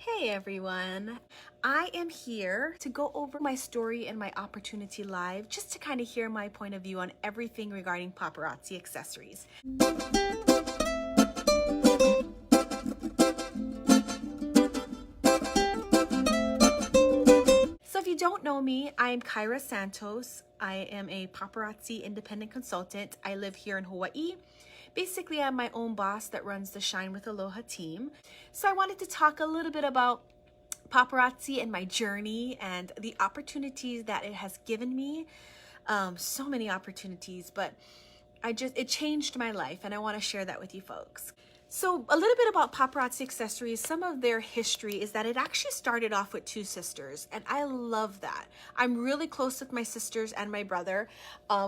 Hey everyone, I am here to go over my story and my opportunity live just to kind of hear my point of view on everything regarding paparazzi accessories. So if you don't know me, I'm Kyra Santos. I am a paparazzi independent consultant. I live here in Hawaii. Basically, I'm my own boss that runs the Shine with Aloha team. So I wanted to talk a little bit about paparazzi and my journey and the opportunities that it has given me. So many opportunities, but it changed my life, and I want to share that with you folks. So a little bit about Paparazzi Accessories. Some of their history is that it actually started off with two sisters, and I love that. I'm really close with my sisters and my brother.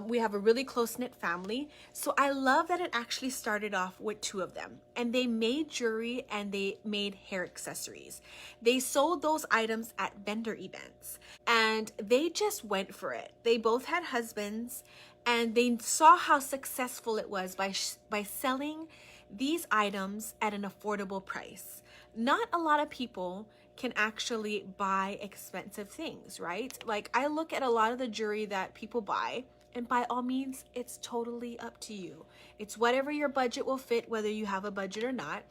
We have a really close-knit family, so I love that it actually started off with two of them, and they made jewelry and they made hair accessories. They sold those items at vendor events, and they just went for it. They both had husbands, and they saw how successful it was by selling these items at an affordable price. Not a lot of people can actually buy expensive things, right? Like, I look at a lot of the jewelry that people buy, and by all means, it's totally up to you. It's whatever your budget will fit, whether you have a budget or not.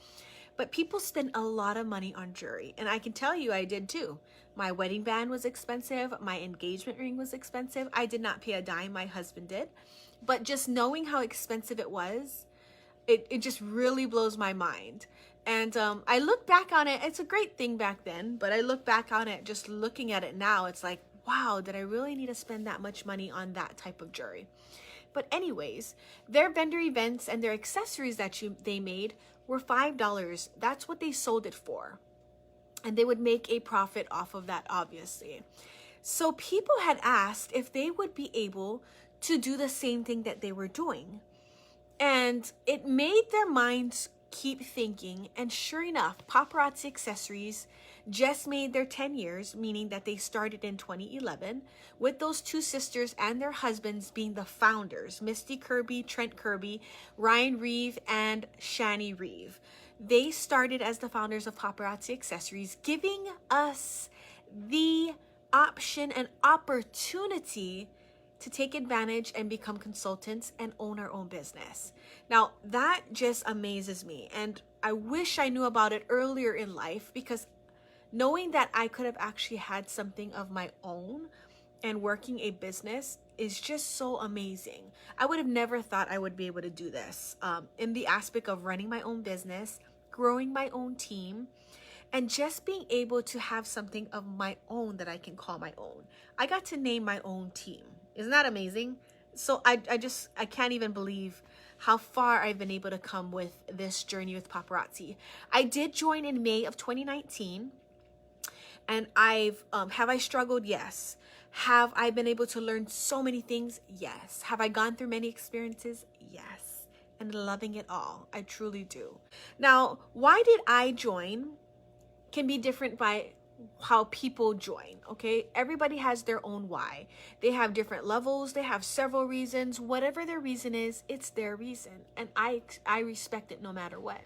But people spend a lot of money on jewelry, and I can tell you I did too. My wedding band was expensive. My engagement ring was expensive. I did not pay a dime. My husband did. But just knowing how expensive it was, it just really blows my mind. And I look back on it. It's a great thing back then, but I look back on it, just looking at it now, it's like, wow, did I really need to spend that much money on that type of jewelry? But anyways, their vendor events and their accessories that they made were $5. That's what they sold it for. And they would make a profit off of that, obviously. So people had asked if they would be able to do the same thing that they were doing. And it made their minds keep thinking. And sure enough, Paparazzi Accessories just made their 10 years, meaning that they started in 2011 with those two sisters and their husbands being the founders, Misty Kirby, Trent Kirby, Ryan Reeve, and Shani Reeve. They started as the founders of Paparazzi Accessories, giving us the option and opportunity to take advantage and become consultants and own our own business. Now, that just amazes me. And I wish I knew about it earlier in life, because knowing that I could have actually had something of my own and working a business is just so amazing. I would have never thought I would be able to do this in the aspect of running my own business, growing my own team, and just being able to have something of my own that I can call my own. I got to name my own team. Isn't that amazing? So I can't even believe how far I've been able to come with this journey with paparazzi. I did join in May of 2019, and have I struggled? Yes. Have I been able to learn so many things? Yes. Have I gone through many experiences? Yes. And loving it all. I truly do. Now, why did I join can be different by how people join, okay? Everybody has their own why. They have different levels. They have several reasons. Whatever their reason is, it's their reason. And I respect it no matter what.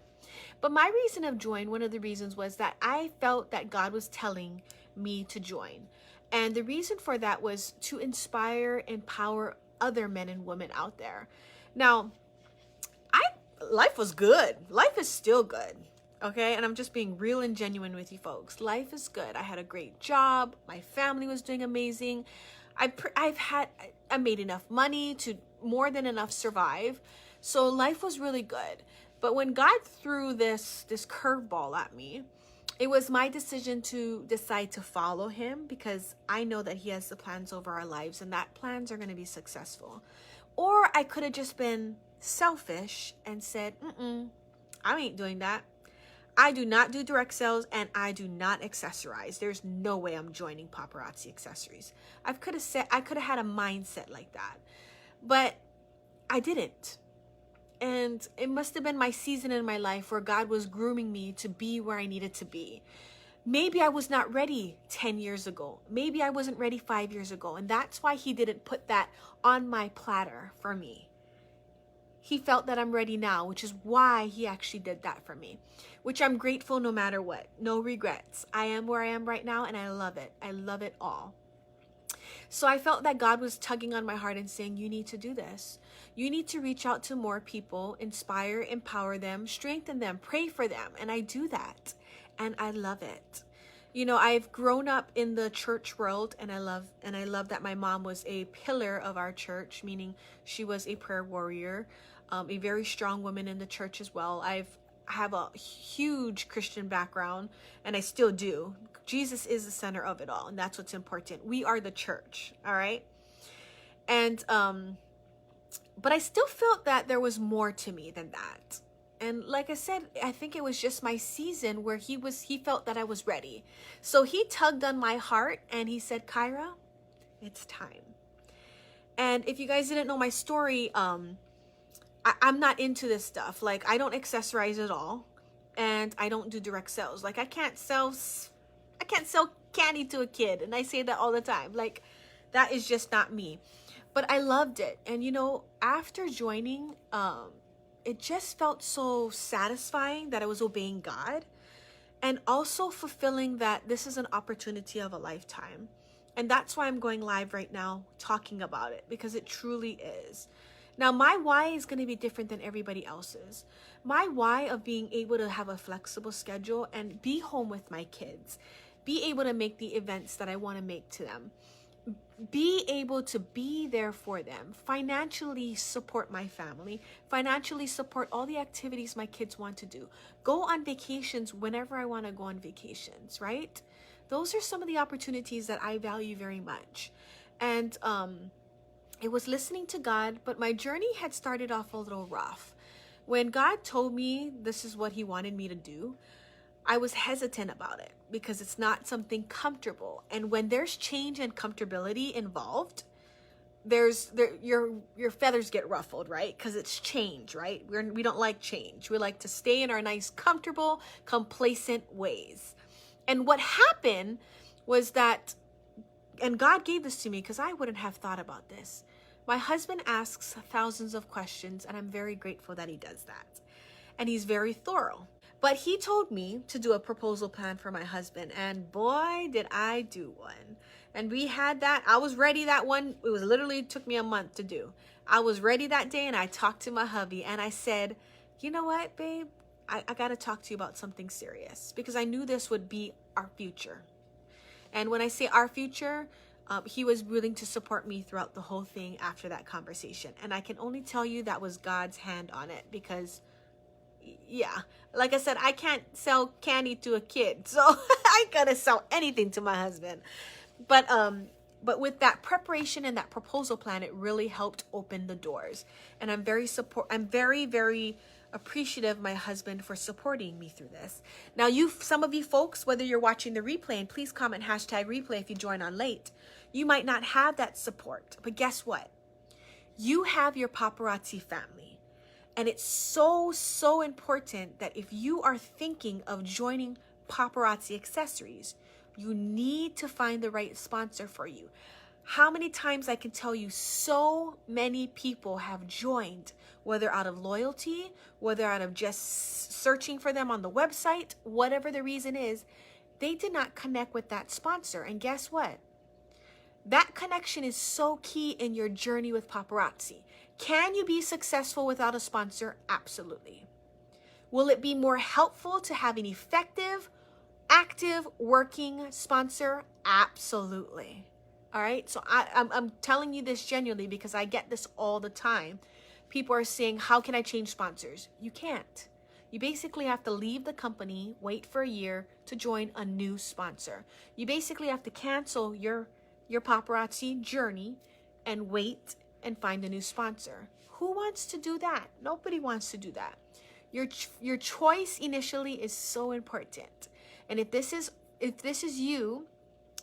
But my reason of join, one of the reasons was that I felt that God was telling me to join. And the reason for that was to inspire, empower other men and women out there. Now, life was good. Life is still good. Okay, and I'm just being real and genuine with you folks. Life is good. I had a great job. My family was doing amazing. I made enough money to more than enough survive. So life was really good. But when God threw this curveball at me, it was my decision to decide to follow him, because I know that he has the plans over our lives, and that plans are going to be successful. Or I could have just been selfish and said, I ain't doing that. I do not do direct sales, and I do not accessorize. There's no way I'm joining Paparazzi Accessories. I could have had a mindset like that, but I didn't. And it must have been my season in my life where God was grooming me to be where I needed to be. Maybe I was not ready 10 years ago. Maybe I wasn't ready 5 years ago. And that's why he didn't put that on my platter for me. he felt that I'm ready now, which is why he actually did that for me, which I'm grateful no matter what. No regrets. I am where I am right now, and I love it. I love it all. So I felt that God was tugging on my heart and saying, you need to do this. You need to reach out to more people, inspire, empower them, strengthen them, pray for them. And I do that. And I love it. You know, I've grown up in the church world, and I love that my mom was a pillar of our church, meaning she was a prayer warrior, a very strong woman in the church as well. I have a huge Christian background, and I still do. Jesus is the center of it all, and that's what's important. We are the church, all right? And but I still felt that there was more to me than that. And like I said, I think it was just my season where he felt that I was ready. So he tugged on my heart and he said, Kyra, it's time. And if you guys didn't know my story, I'm not into this stuff. Like, I don't accessorize at all, and I don't do direct sales. Like, I can't sell candy to a kid, and I say that all the time. Like, that is just not me. But I loved it. And you know, after joining, it just felt so satisfying that I was obeying God, and also fulfilling that this is an opportunity of a lifetime. And that's why I'm going live right now talking about it, because it truly is. Now, my why is going to be different than everybody else's. My why of being able to have a flexible schedule and be home with my kids, be able to make the events that I want to make to them, be able to be there for them, financially support my family, financially support all the activities my kids want to do, go on vacations whenever I want to go on vacations, right? Those are some of the opportunities that I value very much. And it was listening to God, but my journey had started off a little rough. When God told me this is what he wanted me to do, I was hesitant about it because it's not something comfortable. And when there's change and comfortability involved, your feathers get ruffled, right? Because it's change, right? We don't like change. We like to stay in our nice, comfortable, complacent ways. And what happened was that, and God gave this to me because I wouldn't have thought about this. My husband asks thousands of questions, and I'm very grateful that he does that. And he's very thorough. But he told me to do a proposal plan for my husband, and boy, did I do one. And we had that. I was ready that one. It was literally took me a month to do. I was ready that day, and I talked to my hubby, and I said, you know what, babe? I got to talk to you about something serious, because I knew this would be our future. And when I say our future, he was willing to support me throughout the whole thing after that conversation. And I can only tell you that was God's hand on it, because yeah, like I said, I can't sell candy to a kid, so I gotta sell anything to my husband. But with that preparation and that proposal plan, it really helped open the doors. And I'm very, very appreciative of my husband for supporting me through this. Now, some of you folks, whether you're watching the replay, and please comment #replay if you join on late, you might not have that support. But guess what? You have your paparazzi family. And it's so, so important that if you are thinking of joining Paparazzi Accessories, you need to find the right sponsor for you. How many times I can tell you, so many people have joined, whether out of loyalty, whether out of just searching for them on the website, whatever the reason is, they did not connect with that sponsor. And guess what? That connection is so key in your journey with paparazzi. Can you be successful without a sponsor? Absolutely. Will it be more helpful to have an effective, active, working sponsor? Absolutely. All right. So I'm telling you this genuinely because I get this all the time. People are saying, how can I change sponsors? You can't. You basically have to leave the company, wait for a year to join a new sponsor. You basically have to cancel your paparazzi journey and wait and find a new sponsor. Who wants to do that? Nobody wants to do that. Your choice initially is so important. And if this is you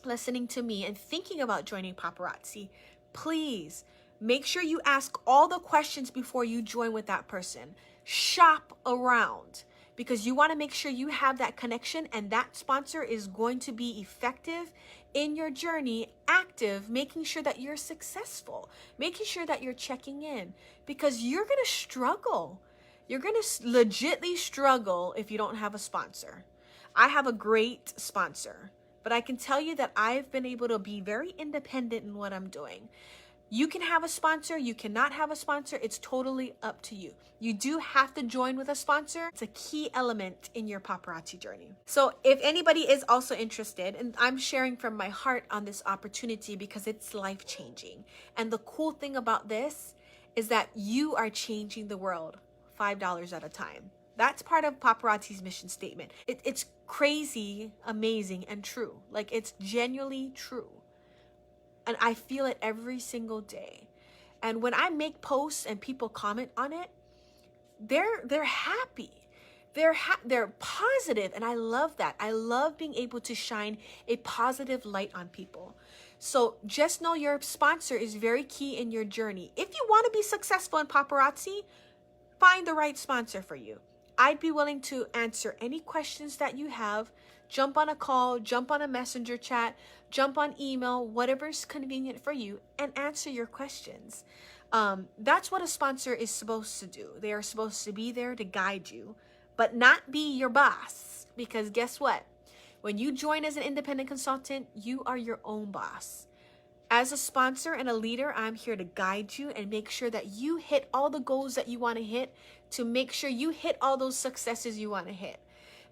listening to me and thinking about joining paparazzi, please make sure you ask all the questions before you join with that person. Shop around. because you want to make sure you have that connection, and that sponsor is going to be effective in your journey, active, making sure that you're successful, making sure that you're checking in, because you're going to struggle. You're going to legitly struggle if you don't have a sponsor. I have a great sponsor, but I can tell you that I've been able to be very independent in what I'm doing. You can have a sponsor, you cannot have a sponsor. It's totally up to you. You do have to join with a sponsor. It's a key element in your paparazzi journey. So if anybody is also interested, and I'm sharing from my heart on this opportunity because it's life-changing. And the cool thing about this is that you are changing the world $5 at a time. That's part of Paparazzi's mission statement. It's crazy, amazing, and true. Like, it's genuinely true. And I feel it every single day. And when I make posts and people comment on it, they're happy. They're positive, and I love that. I love being able to shine a positive light on people. So just know your sponsor is very key in your journey. If you want to be successful in paparazzi, find the right sponsor for you. I'd be willing to answer any questions that you have. Jump on a call, jump on a messenger chat, jump on email, whatever's convenient for you, and answer your questions. That's what a sponsor is supposed to do. They are supposed to be there to guide you, but not be your boss. Because guess what? When you join as an independent consultant, you are your own boss. As a sponsor and a leader, I'm here to guide you and make sure that you hit all the goals that you want to hit, to make sure you hit all those successes you want to hit.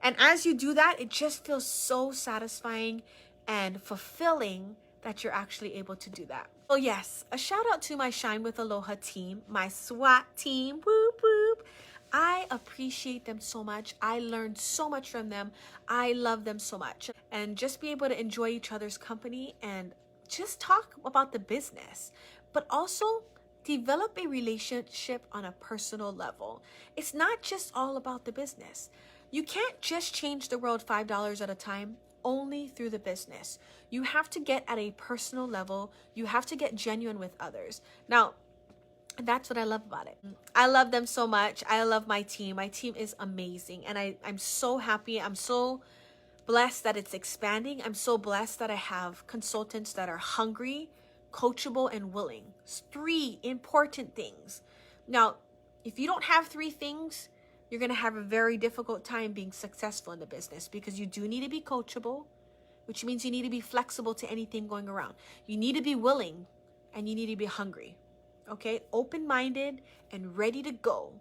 And as you do that, it just feels so satisfying and fulfilling that you're actually able to do that. So yes, a shout out to my Shine with Aloha team, my SWAT team, whoop whoop. I appreciate them so much. I learned so much from them. I love them so much. And just be able to enjoy each other's company and just talk about the business, but also develop a relationship on a personal level. It's not just all about the business. You can't just change the world $5 at a time only through the business. You have to get at a personal level. You have to get genuine with others. Now, that's what I love about it. I love them so much. I love my team. My team is amazing. And I'm so happy. I'm so blessed that it's expanding. I'm so blessed that I have consultants that are hungry, coachable, and willing. It's 3 important things. Now, if you don't have 3 things, you're going to have a very difficult time being successful in the business, because you do need to be coachable, which means you need to be flexible to anything going around. You need to be willing, and you need to be hungry. Okay? Open-minded and ready to go.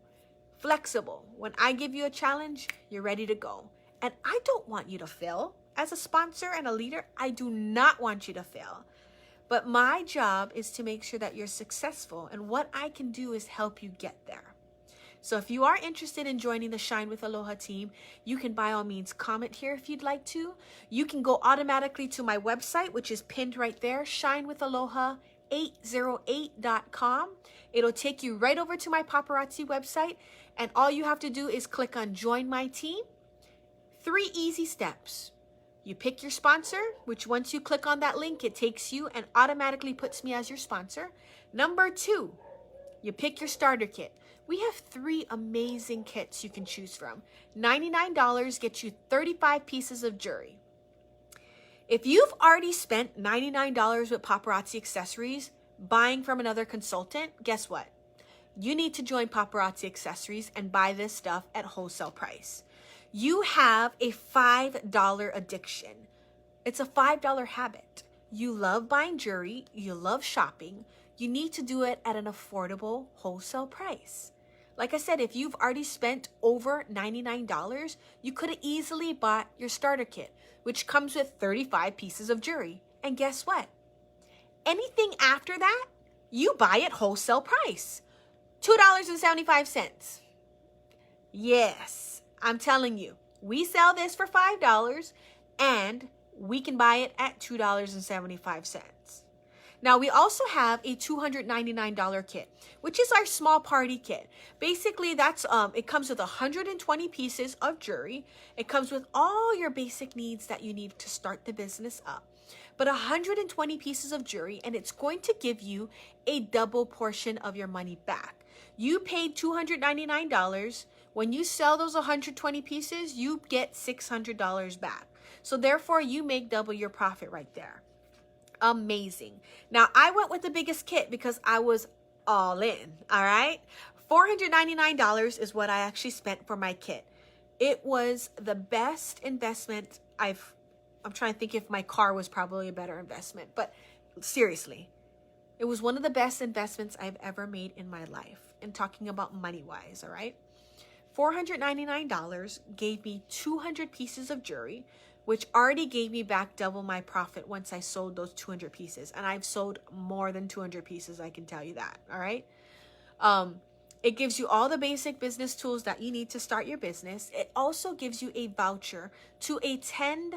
Flexible. When I give you a challenge, you're ready to go. And I don't want you to fail. As a sponsor and a leader, I do not want you to fail. But my job is to make sure that you're successful. And what I can do is help you get there. So if you are interested in joining the Shine with Aloha team, you can by all means comment here if you'd like to. You can go automatically to my website, which is pinned right there, shinewithaloha808.com. It'll take you right over to my paparazzi website. And all you have to do is click on Join My Team. 3 easy steps. You pick your sponsor, which once you click on that link, it takes you and automatically puts me as your sponsor. Number 2, you pick your starter kit. We have 3 amazing kits you can choose from. $99 gets you 35 pieces of jewelry. If you've already spent $99 with Paparazzi Accessories buying from another consultant, guess what? You need to join Paparazzi Accessories and buy this stuff at wholesale price. You have a $5 addiction. It's a $5 habit. You love buying jewelry. You love shopping. You need to do it at an affordable wholesale price. Like I said, if you've already spent over $99, you could have easily bought your starter kit, which comes with 35 pieces of jewelry. And guess what? Anything after that, you buy at wholesale price. $2.75. Yes. I'm telling you, we sell this for $5 and we can buy it at $2.75. Now, we also have a $299 kit, which is our small party kit. Basically, that's it comes with 120 pieces of jewelry. It comes with all your basic needs that you need to start the business up. But 120 pieces of jewelry, and it's going to give you a double portion of your money back. You paid $299, When you sell those 120 pieces, you get $600 back. So therefore, you make double your profit right there. Amazing. Now, I went with the biggest kit because I was all in, all right? $499 is what I actually spent for my kit. It was the best investment I'm trying to think if my car was probably a better investment, but seriously, it was one of the best investments I've ever made in my life. And talking about money-wise, all right? $499 gave me 200 pieces of jewelry, which already gave me back double my profit once I sold those 200 pieces. And I've sold more than 200 pieces, I can tell you that, all right? It gives you all the basic business tools that you need to start your business. It also gives you a voucher to attend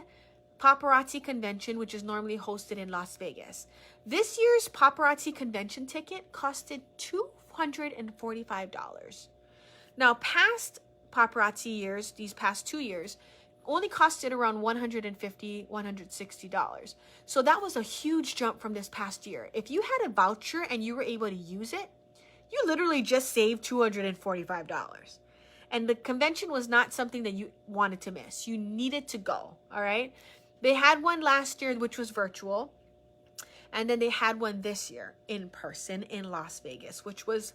Paparazzi Convention, which is normally hosted in Las Vegas. This year's Paparazzi Convention ticket costed $245. Now, past paparazzi years, these past 2 years, only costed around $150, $160. So that was a huge jump from this past year. If you had a voucher and you were able to use it, you literally just saved $245. And the convention was not something that you wanted to miss. You needed to go, all right? They had one last year, which was virtual. And then they had one this year in person in Las Vegas, which was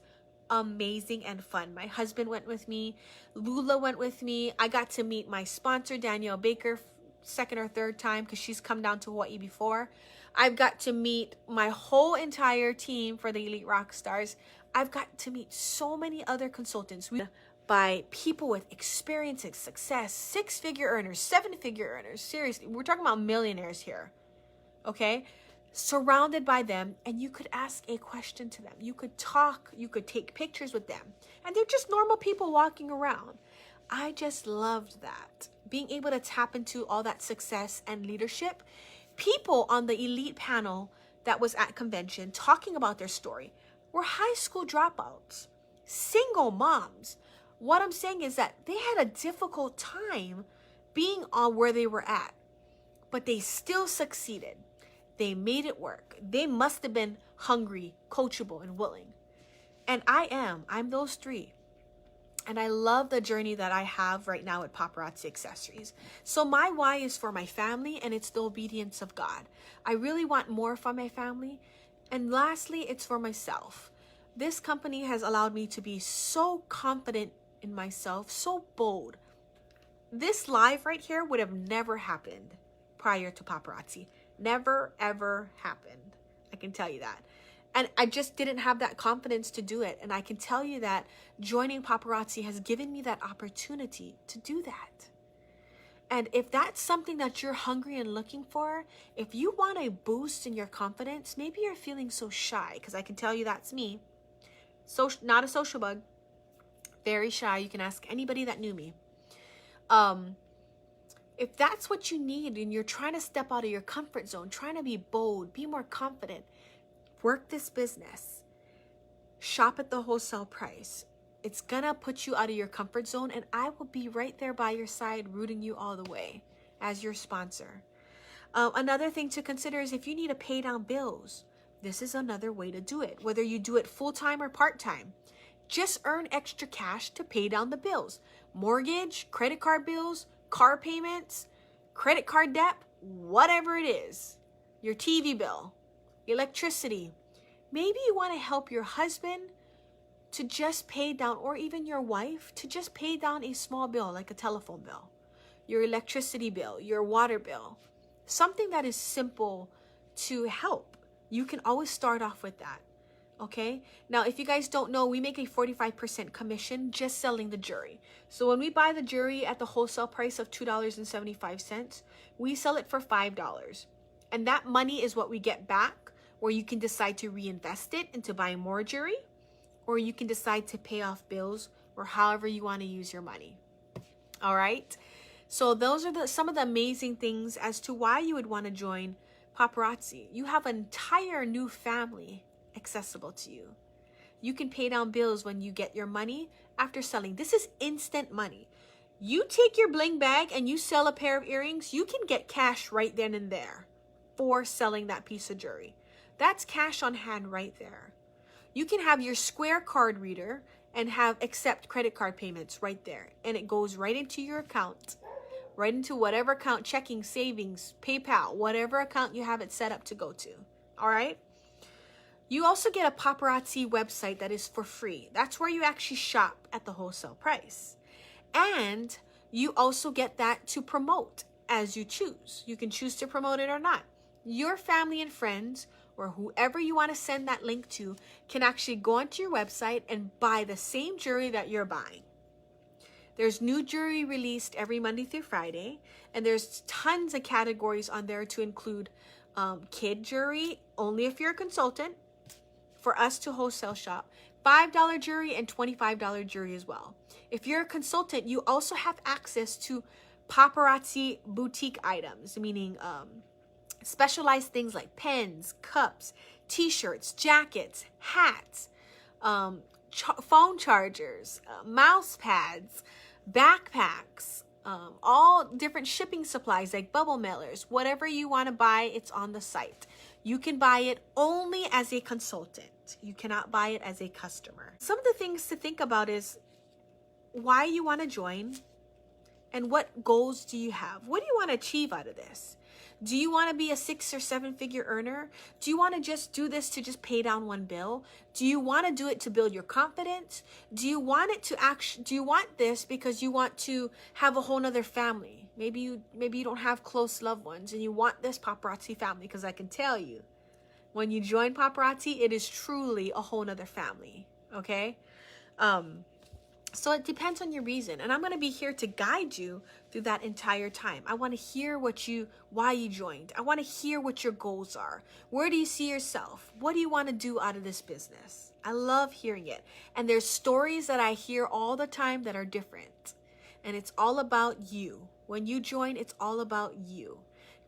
amazing and fun. My husband went with me. Lula went with me. I got to meet my sponsor, Danielle Baker, second or third time because she's come down to Hawaii before. I've got to meet my whole entire team for the Elite Rock Stars. I've got to meet so many other consultants by people with experience and success, 6-figure earners, 7-figure earners. Seriously, we're talking about millionaires here, okay? Surrounded by them, and you could ask a question to them. You could talk, you could take pictures with them, and they're just normal people walking around. I just loved that. Being able to tap into all that success and leadership. People on the elite panel that was at convention talking about their story were high school dropouts, single moms. What I'm saying is that they had a difficult time being on where they were at, but they still succeeded. They made it work. They must have been hungry, coachable, and willing. And I'm those three. And I love the journey that I have right now at Paparazzi Accessories. So my why is for my family, and it's the obedience of God. I really want more from my family. And lastly, it's for myself. This company has allowed me to be so confident in myself, so bold. This live right here would have never happened prior to Paparazzi. Never, ever happened. I can tell you that. And I just didn't have that confidence to do it. And I can tell you that joining Paparazzi has given me that opportunity to do that. And if that's something that you're hungry and looking for, if you want a boost in your confidence, maybe you're feeling so shy, because I can tell you that's me. So, not a social bug, very shy. You can ask anybody that knew me. If that's what you need and you're trying to step out of your comfort zone, trying to be bold, be more confident, work this business, shop at the wholesale price. It's gonna put you out of your comfort zone, and I will be right there by your side, rooting you all the way as your sponsor. Another thing to consider is if you need to pay down bills, this is another way to do it. Whether you do it full-time or part-time, just earn extra cash to pay down the bills. Mortgage, credit card bills, car payments, credit card debt, whatever it is, your TV bill, electricity. Maybe you want to help your husband to just pay down, or even your wife to just pay down a small bill like a telephone bill, your electricity bill, your water bill, something that is simple to help. You can always start off with that. Okay. Now, if you guys don't know, we make a 45% commission just selling the jewelry. So when we buy the jewelry at the wholesale price of $2.75, we sell it for $5. And that money is what we get back, where you can decide to reinvest it into buying more jewelry, or you can decide to pay off bills, or however you want to use your money. All right. So those are some of the amazing things as to why you would want to join Paparazzi. You have an entire new family accessible to you. You can pay down bills when you get your money after selling. This is instant money. You take your bling bag and you sell a pair of earrings, you can get cash right then and there for selling that piece of jewelry. That's cash on hand right there. You can have your Square card reader and accept credit card payments right there. And it goes right into your account, right into whatever account, checking, savings, PayPal, whatever account you have it set up to go to. All right. You also get a paparazzi website that is for free. That's where you actually shop at the wholesale price. And you also get that to promote as you choose. You can choose to promote it or not. Your family and friends, or whoever you want to send that link to, can actually go onto your website and buy the same jewelry that you're buying. There's new jewelry released every Monday through Friday, and there's tons of categories on there to include kid jewelry, only if you're a consultant, for us to wholesale shop, $5 jewelry and $25 jewelry as well. If you're a consultant, you also have access to paparazzi boutique items, meaning specialized things like pens, cups, t-shirts, jackets, hats, phone chargers, mouse pads, backpacks, all different shipping supplies like bubble mailers. Whatever you want to buy, it's on the site. You can buy it only as a consultant. You cannot buy it as a customer. Some of the things to think about is why you want to join and what goals do you have? What do you want to achieve out of this? Do you want to be a 6 or 7 figure earner? Do you want to just do this to just pay down one bill? Do you want to do it to build your confidence? Do you want it to do you want this because you want to have a whole nother family? Maybe you don't have close loved ones and you want this paparazzi family, because I can tell you, when you join paparazzi, it is truly a whole nother family. Okay? So it depends on your reason. And I'm going to be here to guide you through that entire time. I want to hear why you joined. I want to hear what your goals are. Where do you see yourself? What do you want to do out of this business? I love hearing it. And there's stories that I hear all the time that are different. And it's all about you. When you join, it's all about you.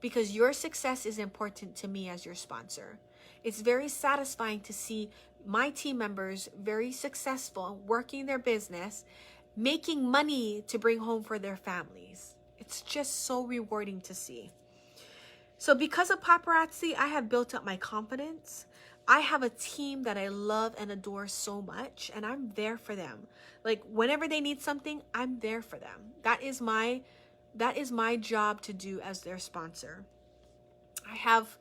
Because your success is important to me as your sponsor. It's very satisfying to see my team members very successful, working their business, making money to bring home for their families. It's just so rewarding to see. So because of paparazzi, I have built up my confidence. I have a team that I love and adore so much, and I'm there for them. Like whenever they need something, I'm there for them. That is my job to do as their sponsor. I have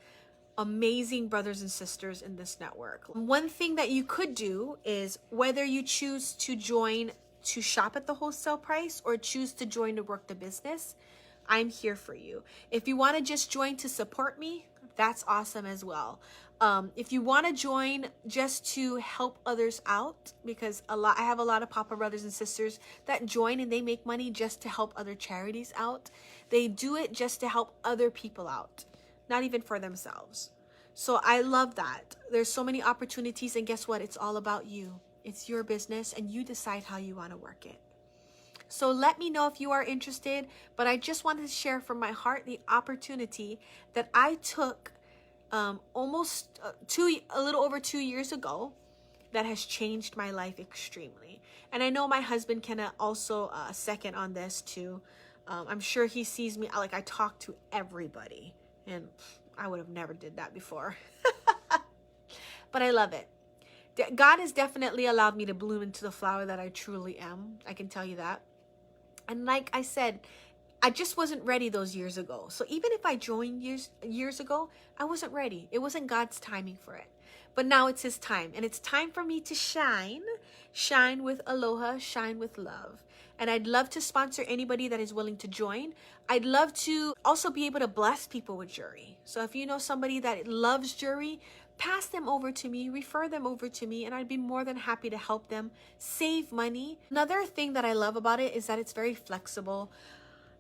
amazing brothers and sisters in this network. One thing that you could do is whether you choose to join to shop at the wholesale price or choose to join to work the business, I'm here for you. If you want to just join to support me, that's awesome as well. If you want to join just to help others out, because I have a lot of Papa brothers and sisters that join and they make money just to help other charities out. They do it just to help other people out, not even for themselves. So I love that. There's so many opportunities, and guess what? It's all about you. It's your business and you decide how you want to work it. So let me know if you are interested, but I just wanted to share from my heart the opportunity that I took a little over 2 years ago that has changed my life extremely. And I know my husband can also second on this too. I'm sure he sees me, like I talk to everybody, and I would have never did that before. But I love it. God has definitely allowed me to bloom into the flower that I truly am. I can tell you that. And like I said, I just wasn't ready those years ago. So even if I joined years ago, I wasn't ready. It wasn't God's timing for it. But now it's his time. And it's time for me to shine. Shine with aloha, shine with love. And I'd love to sponsor anybody that is willing to join. I'd love to also be able to bless people with jewelry. So if you know somebody that loves jewelry, pass them over to me, refer them over to me, and I'd be more than happy to help them save money. Another thing that I love about it is that it's very flexible.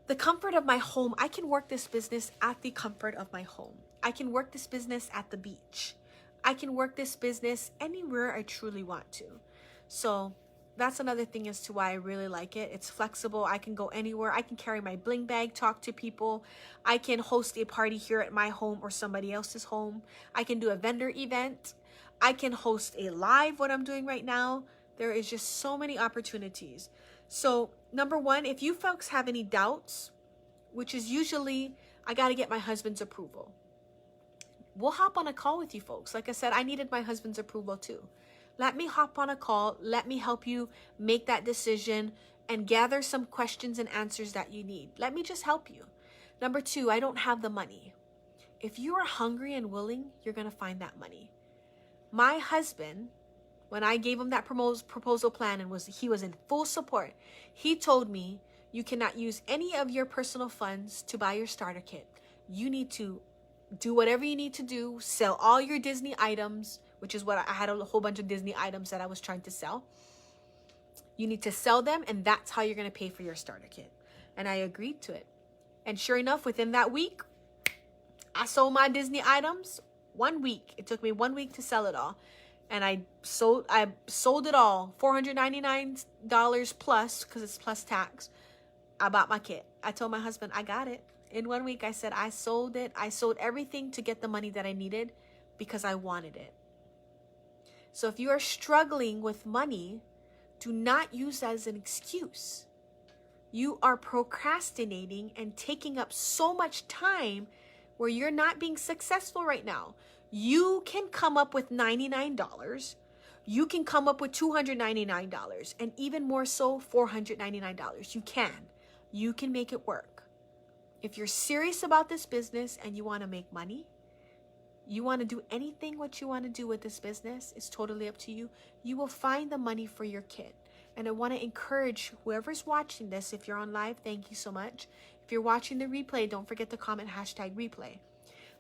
The comfort of my home, I can work this business at the comfort of my home. I can work this business at the beach. I can work this business anywhere I truly want to. So that's another thing as to why I really like it. It's flexible. I can go anywhere. I can carry my bling bag, talk to people. I can host a party here at my home or somebody else's home. I can do a vendor event. I can host a live, what I'm doing right now. There is just so many opportunities. So number one, if you folks have any doubts, which is usually I got to get my husband's approval. We'll hop on a call with you folks. Like I said, I needed my husband's approval too. let me hop on a call. Let me help you make that decision and gather some questions and answers that you need. Let me just help you. Number 2, I don't have the money. If you are hungry and willing, you're going to find that money. My husband, when I gave him that proposal plan and he was in full support, he told me, you cannot use any of your personal funds to buy your starter kit. You need to do whatever you need to do, sell all your Disney items, which is what I had a whole bunch of Disney items that I was trying to sell. You need to sell them, and that's how you're going to pay for your starter kit. And I agreed to it. And sure enough, within that week, I sold my Disney items. 1 week. It took me 1 week to sell it all. And I sold it all. $499 plus, because it's plus tax. I bought my kit. I told my husband, I got it. In 1 week, I said, I sold it. I sold everything to get the money that I needed because I wanted it. So if you are struggling with money, do not use that as an excuse. You are procrastinating and taking up so much time where you're not being successful right now. You can come up with $99. You can come up with $299 and even more so, $499. You can. You can make it work. If you're serious about this business and you want to make money, you want to do anything what you want to do with this business, it's totally up to you. You will find the money for your kit. And I want to encourage whoever's watching this, if you're on live, thank you so much. If you're watching the replay, don't forget to comment #replay.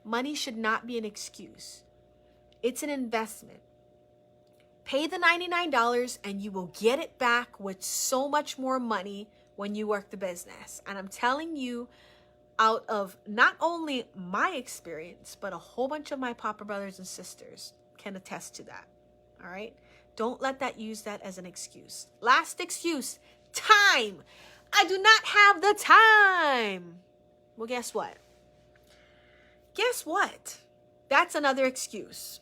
Money should not be an excuse. It's an investment. Pay the $99 and you will get it back with so much more money when you work the business. And I'm telling you, out of not only my experience, but a whole bunch of my Papa brothers and sisters can attest to that. All right? Don't let that use that as an excuse. Last excuse, time. I do not have the time. Well, guess what? Guess what? That's another excuse.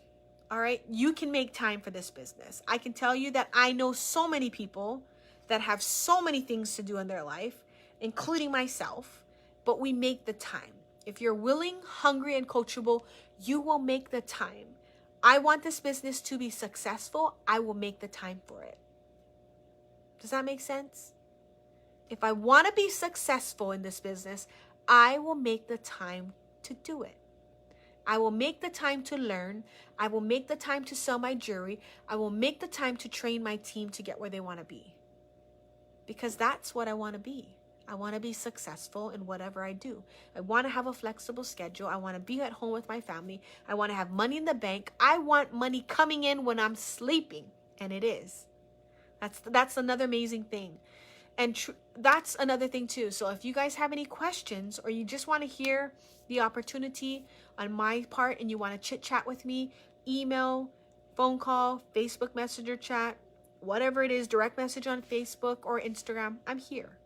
All right? You can make time for this business. I can tell you that I know so many people that have so many things to do in their life, including myself, but we make the time. If you're willing, hungry, and coachable, you will make the time. I want this business to be successful. I will make the time for it. Does that make sense? If I want to be successful in this business, I will make the time to do it. I will make the time to learn. I will make the time to sell my jewelry. I will make the time to train my team to get where they want to be. Because that's what I want to be. I want to be successful in whatever I do. I want to have a flexible schedule. I want to be at home with my family. I want to have money in the bank. I want money coming in when I'm sleeping. And it is. That's another amazing thing. And that's another thing too. So if you guys have any questions or you just want to hear the opportunity on my part and you want to chit chat with me, email, phone call, Facebook Messenger chat, whatever it is, direct message on Facebook or Instagram, I'm here.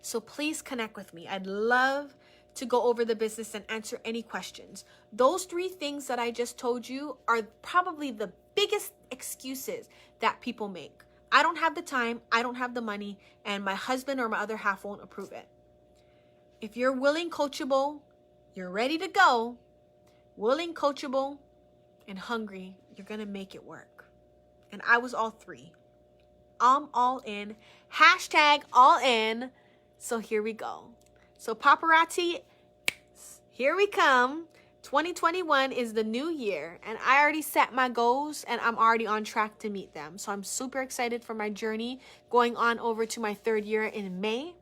So please connect with me. I'd love to go over the business and answer any questions. Those 3 things that I just told you are probably the biggest excuses that people make. I don't have the time, I don't have the money, and my husband or my other half won't approve it. If you're willing, coachable, you're ready to go, willing, coachable, and hungry, you're going to make it work. And I was all 3. I'm all in. #all in. So here we go. So paparazzi, here we come. 2021 is the new year, and I already set my goals and I'm already on track to meet them. So I'm super excited for my journey going on over to my 3rd year in May.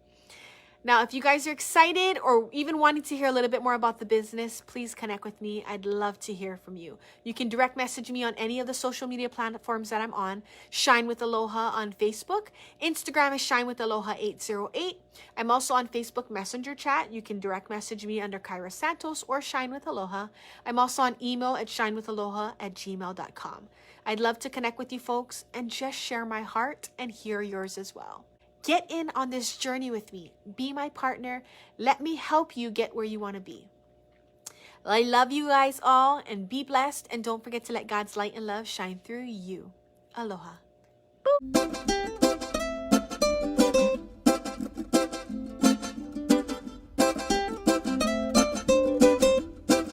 Now, if you guys are excited or even wanting to hear a little bit more about the business, please connect with me. I'd love to hear from you. You can direct message me on any of the social media platforms that I'm on. Shine with Aloha on Facebook. Instagram is shinewithaloha808. I'm also on Facebook Messenger chat. You can direct message me under Kyra Santos or Shine with Aloha. I'm also on email at shinewithaloha@gmail.com. I'd love to connect with you folks and just share my heart and hear yours as well. Get in on this journey with me. Be my partner. Let me help you get where you want to be. I love you guys all and be blessed. And don't forget to let God's light and love shine through you. Aloha. Boop.